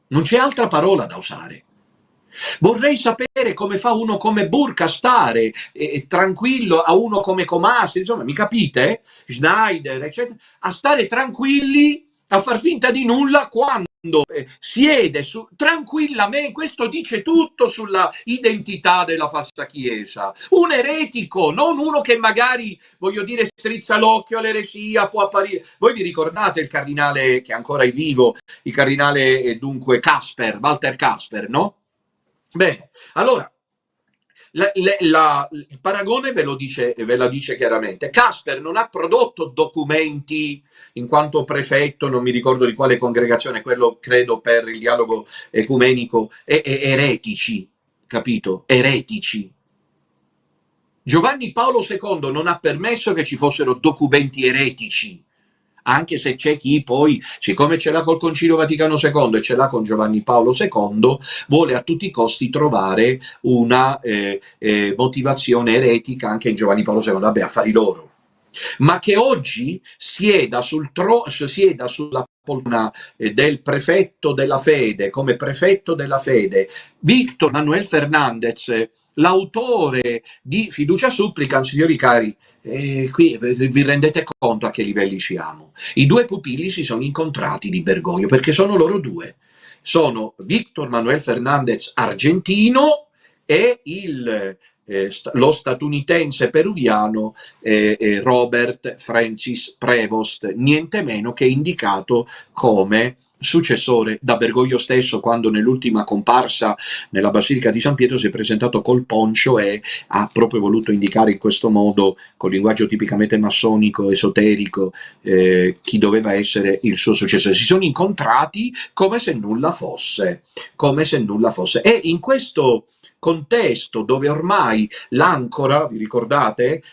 Non c'è altra parola da usare. Vorrei sapere come fa uno come Burke a stare tranquillo, a uno come Comassi, insomma, mi capite? Schneider, eccetera, a stare tranquilli, a far finta di nulla quando siede tranquillamente. Questo dice tutto sulla identità della falsa chiesa. Un eretico, non uno che magari, voglio dire, strizza l'occhio all'eresia, può apparire. Voi vi ricordate il cardinale che ancora è vivo, il cardinale dunque Casper, Walter Casper, no? Bene, allora il paragone ve la dice chiaramente. Casper non ha prodotto documenti in quanto prefetto, non mi ricordo di quale congregazione, quello credo per il dialogo ecumenico, eretici, capito? Eretici. Giovanni Paolo II non ha permesso che ci fossero documenti eretici, anche se c'è chi poi, siccome ce l'ha col Concilio Vaticano II e ce l'ha con Giovanni Paolo II, vuole a tutti i costi trovare una motivazione eretica anche in Giovanni Paolo II, vabbè, affari loro. Ma che oggi sieda sulla poltrona del prefetto della fede, come prefetto della fede, Victor Manuel Fernandez, l'autore di Fiducia Supplicans, signori cari, qui vi rendete conto a che livelli siamo. I due pupilli si sono incontrati di Bergoglio, perché sono loro due. Sono Victor Manuel Fernandez argentino e lo statunitense peruviano Robert Francis Prevost, niente meno che indicato come successore da Bergoglio stesso, quando nell'ultima comparsa nella Basilica di San Pietro si è presentato col poncio e ha proprio voluto indicare in questo modo, con linguaggio tipicamente massonico, esoterico, chi doveva essere il suo successore. Si sono incontrati come se nulla fosse, e in questo contesto dove ormai l'ancora, vi ricordate,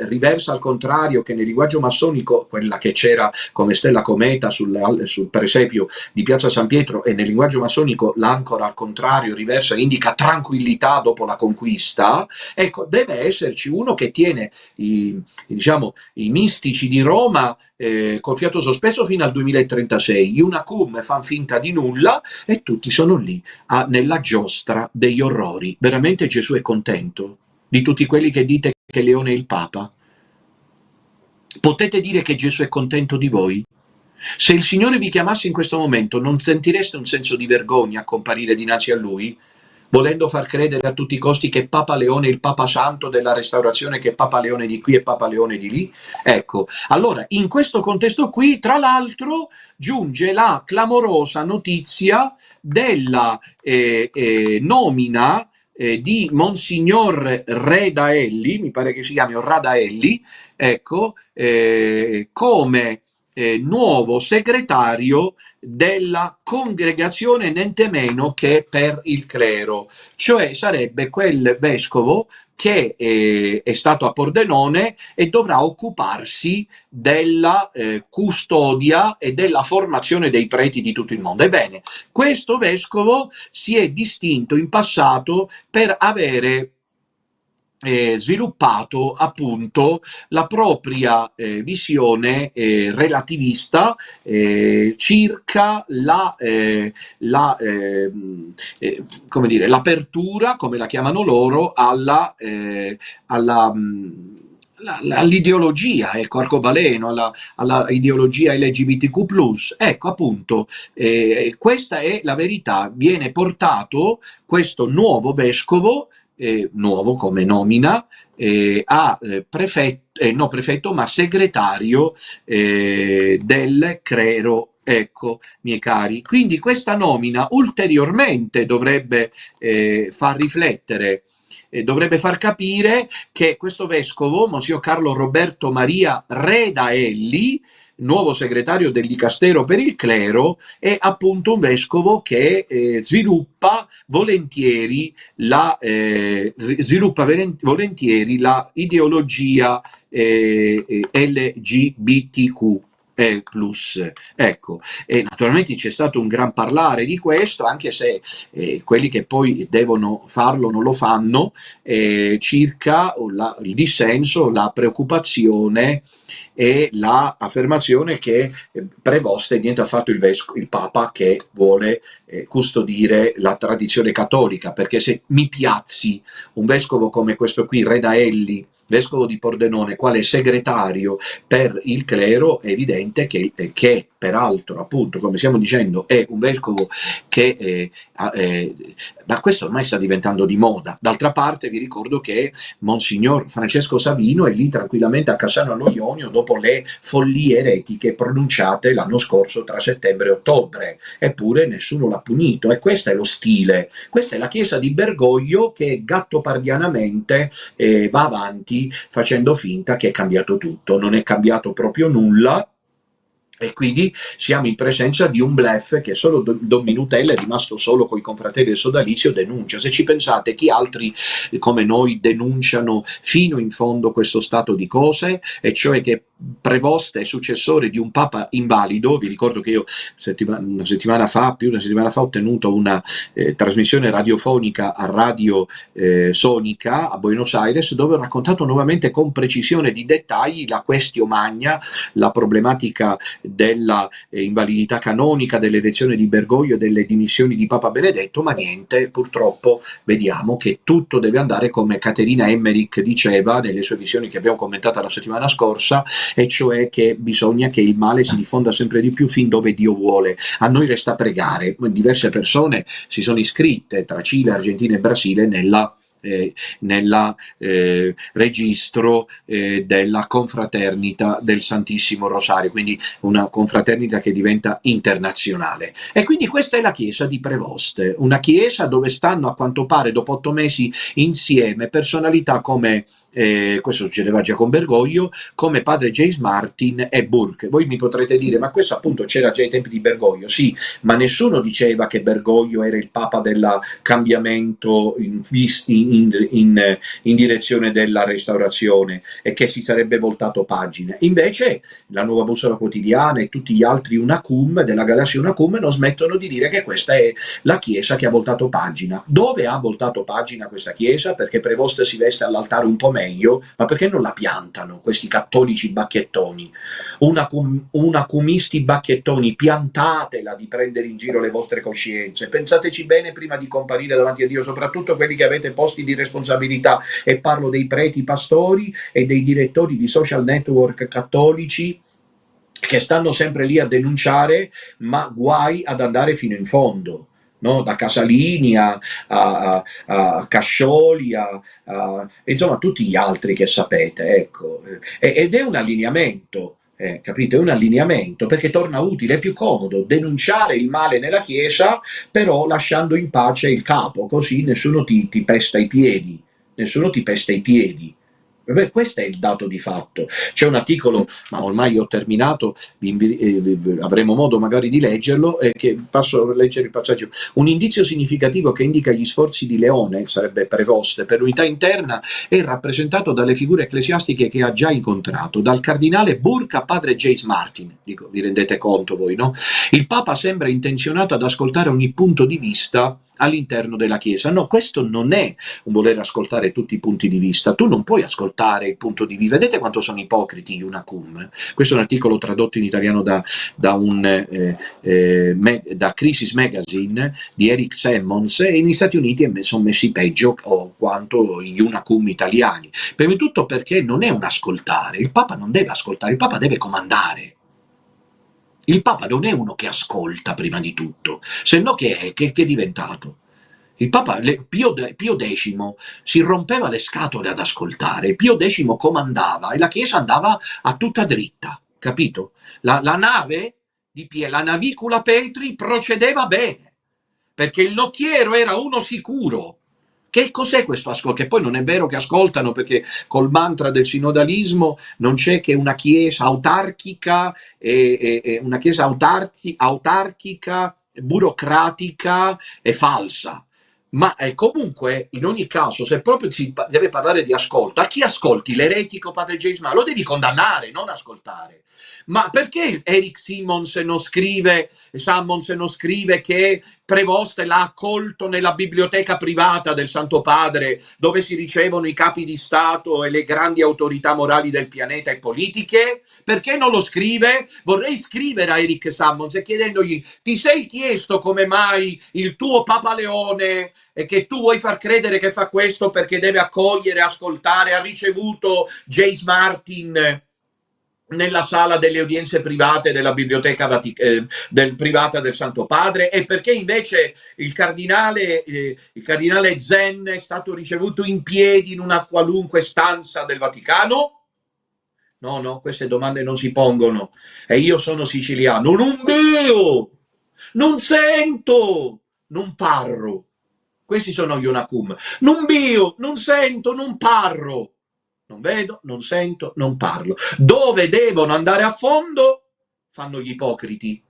riversa al contrario che nel linguaggio massonico, quella che c'era come stella cometa sul presepio di Piazza San Pietro, e nel linguaggio massonico l'ancora al contrario riversa, indica tranquillità dopo la conquista. Ecco, deve esserci uno che tiene i mistici di Roma col fiato sospeso fino al 2036, gli Unacum fan finta di nulla e tutti sono lì nella giostra degli orrori. Veramente Gesù è contento di tutti quelli che dite che Leone è il Papa? Potete dire che Gesù è contento di voi? Se il Signore vi chiamasse in questo momento, non sentireste un senso di vergogna a comparire dinanzi a Lui? Volendo far credere a tutti i costi che Papa Leone è il Papa Santo della Restaurazione, che Papa Leone di qui e Papa Leone di lì? Ecco, allora, in questo contesto qui, tra l'altro, giunge la clamorosa notizia della nomina di Monsignor Radaelli, mi pare che si chiami Radaelli, ecco, come nuovo segretario della congregazione niente meno che per il clero, cioè sarebbe quel vescovo che è stato a Pordenone e dovrà occuparsi della custodia e della formazione dei preti di tutto il mondo. Ebbene, questo vescovo si è distinto in passato per avere sviluppato appunto la propria visione relativista circa come dire, l'apertura, come la chiamano loro, all'ideologia, ecco, arcobaleno, alla ideologia LGBTQ+. Ecco, appunto, questa è la verità. Viene portato questo nuovo vescovo, nuovo come nomina, a prefetto, no prefetto, ma segretario del clero. Ecco, miei cari, quindi questa nomina ulteriormente dovrebbe far riflettere, dovrebbe far capire che questo vescovo, Monsignor Carlo Roberto Maria Redaelli, nuovo segretario del Dicastero per il Clero, è appunto un vescovo che sviluppa volentieri la ideologia LGBTQ. Plus. Ecco, e naturalmente c'è stato un gran parlare di questo, anche se quelli che poi devono farlo non lo fanno, circa il dissenso, la preoccupazione e l'affermazione che Prevost è niente affatto il Papa che vuole custodire la tradizione cattolica, perché se mi piazzi un vescovo come questo qui, Redaelli, vescovo di Pordenone, quale segretario per il clero, è evidente che peraltro, appunto, come stiamo dicendo, è un vescovo che ma questo ormai sta diventando di moda. D'altra parte vi ricordo che Monsignor Francesco Savino è lì tranquillamente a Cassano allo Ionio dopo le follie eretiche pronunciate l'anno scorso tra settembre e ottobre, eppure nessuno l'ha punito, e questo è lo stile. Questa è la chiesa di Bergoglio che gattopardianamente va avanti facendo finta che è cambiato tutto. Non è cambiato proprio nulla. E quindi siamo in presenza di un bluff che solo Don Minutella, è rimasto solo con i confratelli del sodalizio, denuncia. Se ci pensate, chi altri come noi denunciano fino in fondo questo stato di cose, e cioè che Prevost è successore di un papa invalido. Vi ricordo che io più di una settimana fa, ho tenuto una trasmissione radiofonica a Radio Sonica a Buenos Aires, dove ho raccontato nuovamente con precisione di dettagli la questio magna, la problematica della invalidità canonica, dell'elezione di Bergoglio e delle dimissioni di Papa Benedetto, ma niente, purtroppo vediamo che tutto deve andare come Caterina Emmerich diceva nelle sue visioni che abbiamo commentato la settimana scorsa, e cioè che bisogna che il male si diffonda sempre di più fin dove Dio vuole. A noi resta pregare. Diverse persone si sono iscritte tra Cile, Argentina e Brasile nella registro della confraternita del Santissimo Rosario, quindi una confraternita che diventa internazionale. E quindi questa è la chiesa di Prevost, una chiesa dove stanno a quanto pare dopo 8 mesi insieme personalità come questo succedeva già con Bergoglio, come padre James Martin e Burke. Voi mi potrete dire, ma questo appunto c'era già ai tempi di Bergoglio. Sì, ma nessuno diceva che Bergoglio era il papa del cambiamento in direzione della restaurazione e che si sarebbe voltato pagina. Invece la Nuova Bussola Quotidiana e tutti gli altri Unacum della galassia Unacum non smettono di dire che questa è la chiesa che ha voltato pagina. Dove ha voltato pagina questa chiesa? Perché Prevost si veste all'altare un po' meglio, ma perché non la piantano questi cattolici bacchettoni, unacumisti bacchettoni? Piantatela di prendere in giro le vostre coscienze, pensateci bene prima di comparire davanti a Dio, soprattutto quelli che avete posti di responsabilità, e parlo dei preti pastori e dei direttori di social network cattolici che stanno sempre lì a denunciare, ma guai ad andare fino in fondo. No? Da Casalini a Cascioli, insomma tutti gli altri che sapete, ecco. Ed è un allineamento, capite? È un allineamento, perché torna utile, è più comodo denunciare il male nella Chiesa, però lasciando in pace il capo, così nessuno ti pesta i piedi, nessuno ti pesta i piedi. Beh, questo è il dato di fatto. C'è un articolo, ma ormai ho terminato, avremo modo magari di leggerlo, che passo a leggere il passaggio. Un indizio significativo che indica gli sforzi di Leone, sarebbe Prevost, per l'unità interna è rappresentato dalle figure ecclesiastiche che ha già incontrato, dal cardinale Burke a padre James Martin. Dico, vi rendete conto voi, no? Il Papa sembra intenzionato ad ascoltare ogni punto di vista all'interno della Chiesa. No, questo non è un voler ascoltare tutti i punti di vista. Tu non puoi ascoltare il punto di vista. Vedete quanto sono ipocriti gli Unacum? Questo è un articolo tradotto in italiano da Crisis Magazine di Eric Sammons, e negli Stati Uniti sono messi peggio quanto gli Unacum italiani. Prima di tutto perché non è un ascoltare. Il Papa non deve ascoltare, il Papa deve comandare. Il Papa non è uno che ascolta prima di tutto, se no che è diventato? Il Papa Pio X si rompeva le scatole ad ascoltare, Pio X comandava e la Chiesa andava a tutta dritta, capito? La nave la navicula Petri procedeva bene, perché il nocchiero era uno sicuro. Che cos'è questo ascolto? Che poi non è vero che ascoltano, perché col mantra del sinodalismo non c'è che una chiesa autarchica, una chiesa autarchica, burocratica e falsa. Ma comunque, in ogni caso, se proprio si deve parlare di ascolto, a chi ascolti? L'eretico padre James Mann? Lo devi condannare, non ascoltare. Ma perché Eric Sammons non scrive che Prevost l'ha accolto nella biblioteca privata del Santo Padre, dove si ricevono i capi di Stato e le grandi autorità morali del pianeta e politiche? Perché non lo scrive? Vorrei scrivere a Eric Sammons chiedendogli: ti sei chiesto come mai il tuo Papa Leone, e che tu vuoi far credere che fa questo perché deve accogliere, ascoltare, ha ricevuto James Martin nella sala delle udienze private della biblioteca privata del Santo Padre, e perché invece il cardinale Zen è stato ricevuto in piedi in una qualunque stanza del Vaticano? No, queste domande non si pongono. E io sono siciliano, non vedo, non sento, non parlo. Questi sono gli Unacum. Non vedo, non sento, non parlo. Non vedo, non sento, non parlo. Dove devono andare a fondo, fanno gli ipocriti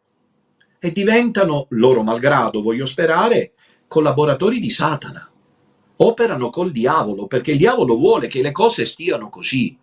e diventano, loro malgrado, voglio sperare, collaboratori di Satana. Operano col diavolo, perché il diavolo vuole che le cose stiano così.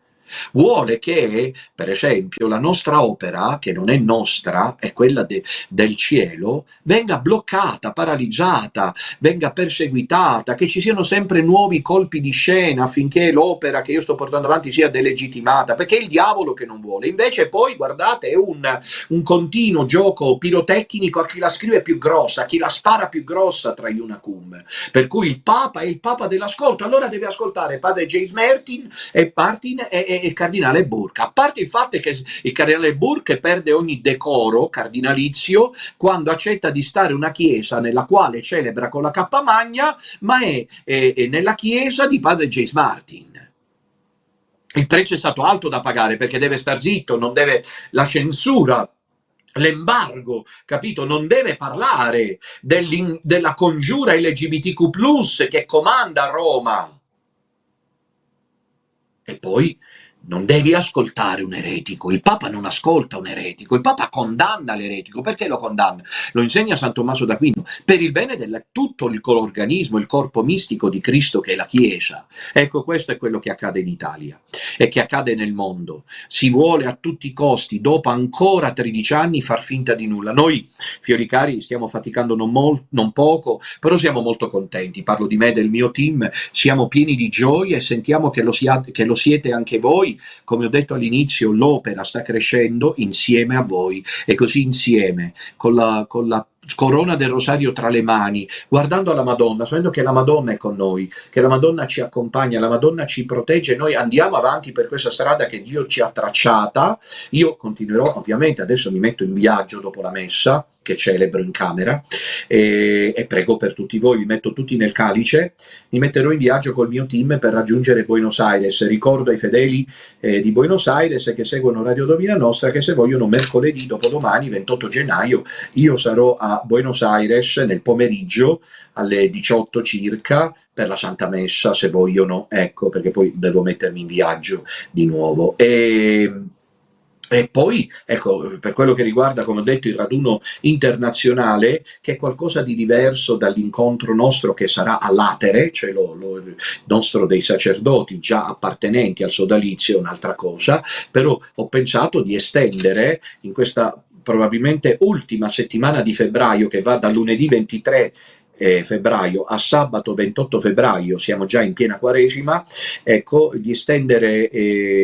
Vuole che, per esempio, la nostra opera, che non è nostra, è quella del cielo, venga bloccata, paralizzata, venga perseguitata, che ci siano sempre nuovi colpi di scena affinché l'opera che io sto portando avanti sia delegittimata, perché è il diavolo che non vuole. Invece poi, guardate, è un continuo gioco pirotecnico a chi la scrive più grossa, a chi la spara più grossa tra gli Unacum. Per cui il Papa è il Papa dell'ascolto, allora deve ascoltare padre James Martin e il cardinale Burke. A parte il fatto che il cardinale Burke perde ogni decoro cardinalizio quando accetta di stare una chiesa nella quale celebra con la cappa magna, ma è nella chiesa di padre James Martin. Il prezzo è stato alto da pagare, perché deve star zitto, non deve la censura, l'embargo, capito? Non deve parlare della congiura LGBTQ+, che comanda a Roma. E poi non devi ascoltare un eretico, il Papa non ascolta un eretico, il Papa condanna l'eretico. Perché lo condanna? Lo insegna San Tommaso d'Aquino, per il bene di tutto l'organismo, il corpo mistico di Cristo che è la Chiesa. Ecco, questo è quello che accade in Italia e che accade nel mondo. Si vuole a tutti i costi, dopo ancora 13 anni, far finta di nulla. Noi, fiori cari, stiamo faticando non poco, però siamo molto contenti. Parlo di me e del mio team, siamo pieni di gioia e sentiamo che lo siete anche voi. Come ho detto all'inizio, l'opera sta crescendo insieme a voi, e così insieme, con la corona del rosario tra le mani, guardando alla Madonna, sapendo che la Madonna è con noi, che la Madonna ci accompagna, la Madonna ci protegge, noi andiamo avanti per questa strada che Dio ci ha tracciata. Io continuerò, ovviamente, adesso mi metto in viaggio dopo la messa, che celebro in camera, e prego per tutti voi, vi metto tutti nel calice, mi metterò in viaggio col mio team per raggiungere Buenos Aires. Ricordo ai fedeli di Buenos Aires che seguono Radio Domina Nostra che se vogliono mercoledì dopodomani 28 gennaio io sarò a Buenos Aires nel pomeriggio alle 18 circa per la Santa Messa, se vogliono, ecco, perché poi devo mettermi in viaggio di nuovo. E poi, ecco, per quello che riguarda, come ho detto, il raduno internazionale, che è qualcosa di diverso dall'incontro nostro che sarà a Latere, cioè il nostro dei sacerdoti già appartenenti al sodalizio, è un'altra cosa, però ho pensato di estendere in questa probabilmente ultima settimana di febbraio, che va dal lunedì 23 febbraio a sabato 28 febbraio, siamo già in piena Quaresima, ecco, di estendere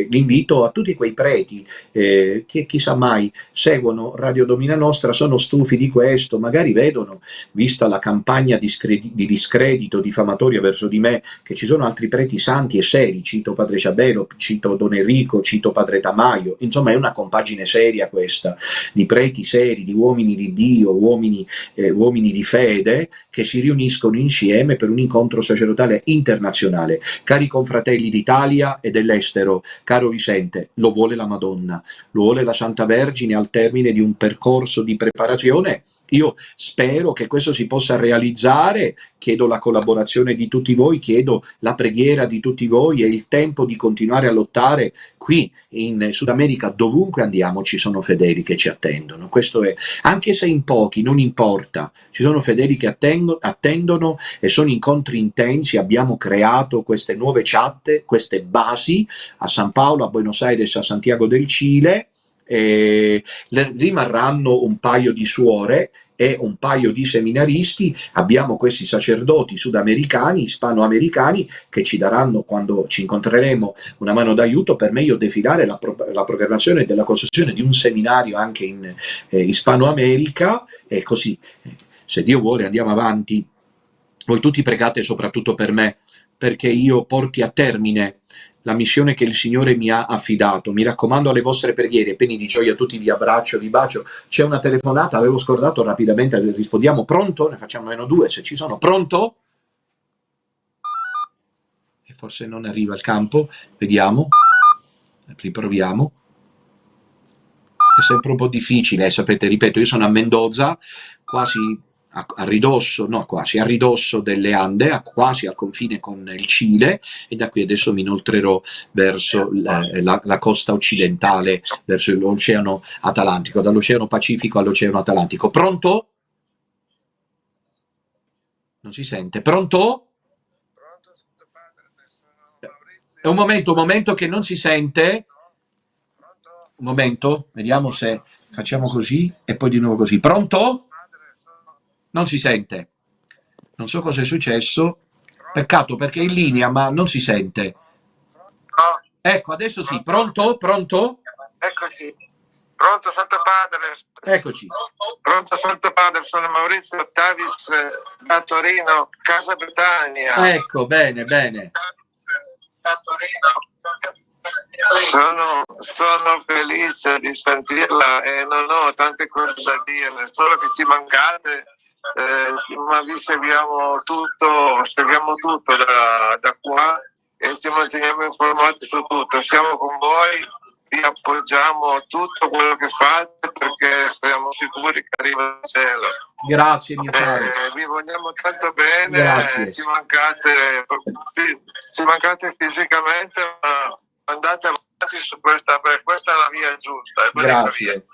l'invito a tutti quei preti che chissà mai seguono Radio Domina Nostra, sono stufi di questo, magari vedono, vista la campagna di discredito diffamatoria verso di me, che ci sono altri preti santi e seri, cito Padre Ciabelo, cito Don Enrico, cito Padre Tamaio, insomma è una compagine seria questa, di preti seri, di uomini di Dio, uomini di fede, che si riuniscono insieme per un incontro sacerdotale internazionale. Cari confratelli d'Italia e dell'estero, caro Vicente, lo vuole la Madonna, lo vuole la Santa Vergine al termine di un percorso di preparazione. Io spero che questo si possa realizzare, chiedo la collaborazione di tutti voi, chiedo la preghiera di tutti voi e il tempo di continuare a lottare. Qui in Sud America, dovunque andiamo, ci sono fedeli che ci attendono. Questo è, anche se in pochi, non importa, ci sono fedeli che attendono e sono incontri intensi. Abbiamo creato queste nuove chat, queste basi a San Paolo, a Buenos Aires, a Santiago del Cile. Rimarranno un paio di suore e un paio di seminaristi. Abbiamo questi sacerdoti sudamericani, ispanoamericani, che ci daranno, quando ci incontreremo, una mano d'aiuto. Per meglio defilare la programmazione della costruzione di un seminario anche in Ispano America, e così, se Dio vuole, andiamo avanti. Voi tutti pregate soprattutto per me, perché io porti a termine la missione che il Signore mi ha affidato. Mi raccomando alle vostre preghiere, pieni di gioia a tutti, vi abbraccio, vi bacio. C'è una telefonata, avevo scordato, rapidamente rispondiamo. Pronto? Ne facciamo meno due se ci sono. Pronto? E forse non arriva il campo, vediamo, riproviamo. È sempre un po' difficile, sapete, ripeto, io sono a Mendoza, quasi a ridosso, no quasi, a ridosso delle Ande, quasi al confine con il Cile, e da qui adesso mi inoltrerò verso la costa occidentale, verso l'Oceano Atlantico, dall'Oceano Pacifico all'Oceano Atlantico. Pronto? Non si sente. Pronto? Un momento che non si sente. Un momento, vediamo se facciamo così e poi di nuovo così. Pronto? Non si sente. Non so cosa è successo. Peccato, perché è in linea, ma non si sente. Ecco, adesso sì. Pronto? Pronto? Eccoci. Pronto, Santo Padre. Eccoci. Pronto, Santo Padre, sono Maurizio Ottavis da Torino, Casa Betania. Ecco, bene, bene. Da Torino. Sono felice di sentirla e non ho tante cose da dire, solo che ci mancate, ma vi seguiamo tutto da qua e ci manteniamo informati su tutto. Siamo con voi, vi appoggiamo tutto quello che fate perché siamo sicuri che arriva il cielo. Grazie, mio caro. Vi vogliamo tanto bene. Grazie. Ci mancate fisicamente, ma andate avanti su questa, perché questa è la via giusta. Grazie.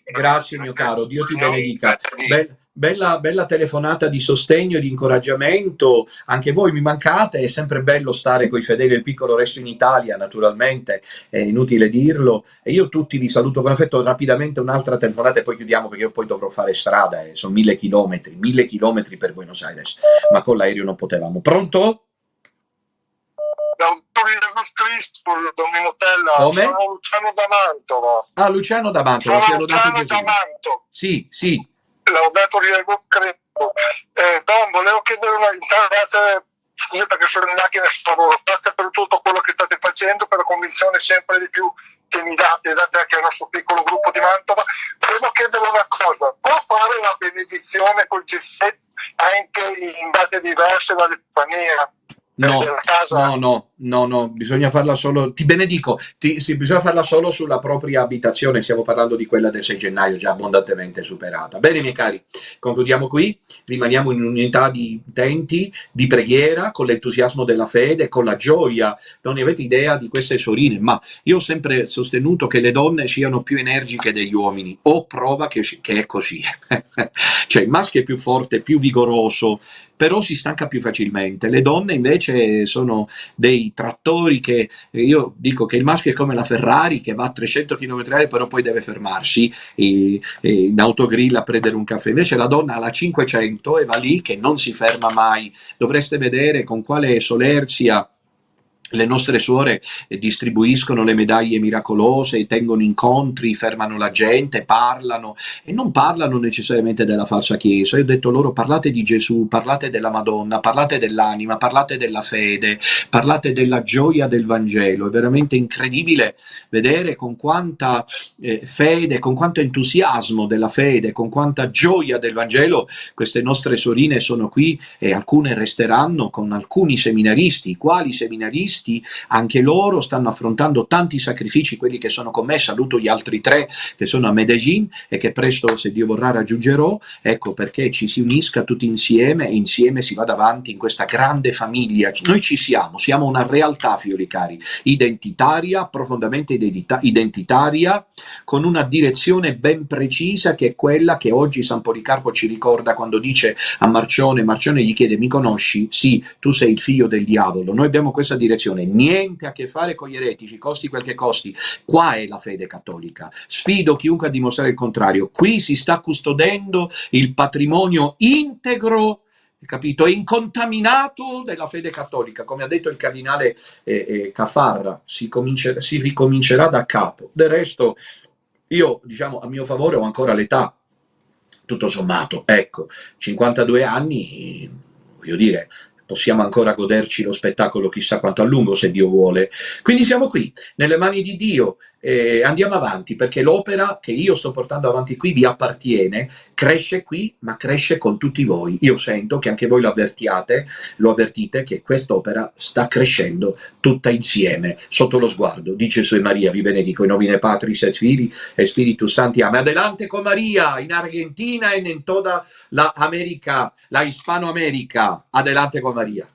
Grazie, mio caro, Dio ti benedica. Bella telefonata di sostegno e di incoraggiamento. Anche voi mi mancate, è sempre bello stare con i fedeli del piccolo resto in Italia, naturalmente, è inutile dirlo. E io tutti vi saluto con affetto. Rapidamente un'altra telefonata e poi chiudiamo, perché io poi dovrò fare strada, sono 1000 chilometri per Buenos Aires, ma con l'aereo non potevamo. Pronto? Cristo, Dominotella. Come? Sono Luciano da Mantova. Ah, Luciano da Mantova. Sono Luciano da Mantova. Sì, sì. Laudato Jesus Cristo. Don, volevo chiedere una grazie, scusi perché sono in macchina, grazie per tutto quello che state facendo, per la convinzione sempre di più che mi date anche al nostro piccolo gruppo di Mantova. Volevo chiedere una cosa, può fare la benedizione col G7 anche in date diverse dall'Epifania? No, bisogna farla solo, ti benedico, bisogna farla solo sulla propria abitazione. Stiamo parlando di quella del 6 gennaio, già abbondantemente superata. Bene, miei cari, concludiamo qui, rimaniamo in unità di intenti, di preghiera, con l'entusiasmo della fede, con la gioia. Non ne avete idea di queste sorine, ma io ho sempre sostenuto che le donne siano più energiche degli uomini, o prova che è così. Cioè il maschio è più forte, più vigoroso, però si stanca più facilmente. Le donne invece sono dei i trattori che io dico che il maschio è come la Ferrari che va a 300 km/h però poi deve fermarsi in autogrill a prendere un caffè, invece la donna ha la 500 e va lì che non si ferma mai. Dovreste vedere con quale solerzia le nostre suore distribuiscono le medaglie miracolose, tengono incontri, fermano la gente, parlano e non parlano necessariamente della falsa chiesa. Io ho detto loro: parlate di Gesù, parlate della Madonna, parlate dell'anima, parlate della fede, parlate della gioia del Vangelo. È veramente incredibile vedere con quanta fede, con quanto entusiasmo della fede, con quanta gioia del Vangelo queste nostre sorine sono qui, e alcune resteranno con alcuni seminaristi. Quali seminaristi? Anche loro stanno affrontando tanti sacrifici, quelli che sono con me. Saluto gli altri 3 che sono a Medellin e che presto, se Dio vorrà, raggiungerò, ecco, perché ci si unisca tutti insieme e insieme si vada avanti in questa grande famiglia. Noi ci siamo una realtà, fiori cari, identitaria, profondamente identitaria, con una direzione ben precisa, che è quella che oggi San Policarpo ci ricorda quando dice a Marcione gli chiede: mi conosci? Sì, tu sei il figlio del diavolo. Noi abbiamo questa direzione, niente a che fare con gli eretici, costi quel che costi. Qua è la fede cattolica. Sfido chiunque a dimostrare il contrario. Qui si sta custodendo il patrimonio integro, capito, e incontaminato della fede cattolica. Come ha detto il cardinale Caffarra, si ricomincerà da capo. Del resto, io, diciamo, a mio favore ho ancora l'età, tutto sommato, ecco, 52 anni, voglio dire, possiamo ancora goderci lo spettacolo chissà quanto a lungo, se Dio vuole. Quindi siamo qui, nelle mani di Dio, andiamo avanti, perché l'opera che io sto portando avanti qui vi appartiene, cresce qui, ma cresce con tutti voi. Io sento che anche voi lo avvertite, che quest'opera sta crescendo tutta insieme, sotto lo sguardo di Gesù e Maria. Vi benedico in nomine Patris et Filii e Spiritus Sancti. Amen. Adelante con Maria, in Argentina e in toda la América, la Hispanoamérica. Adelante con María.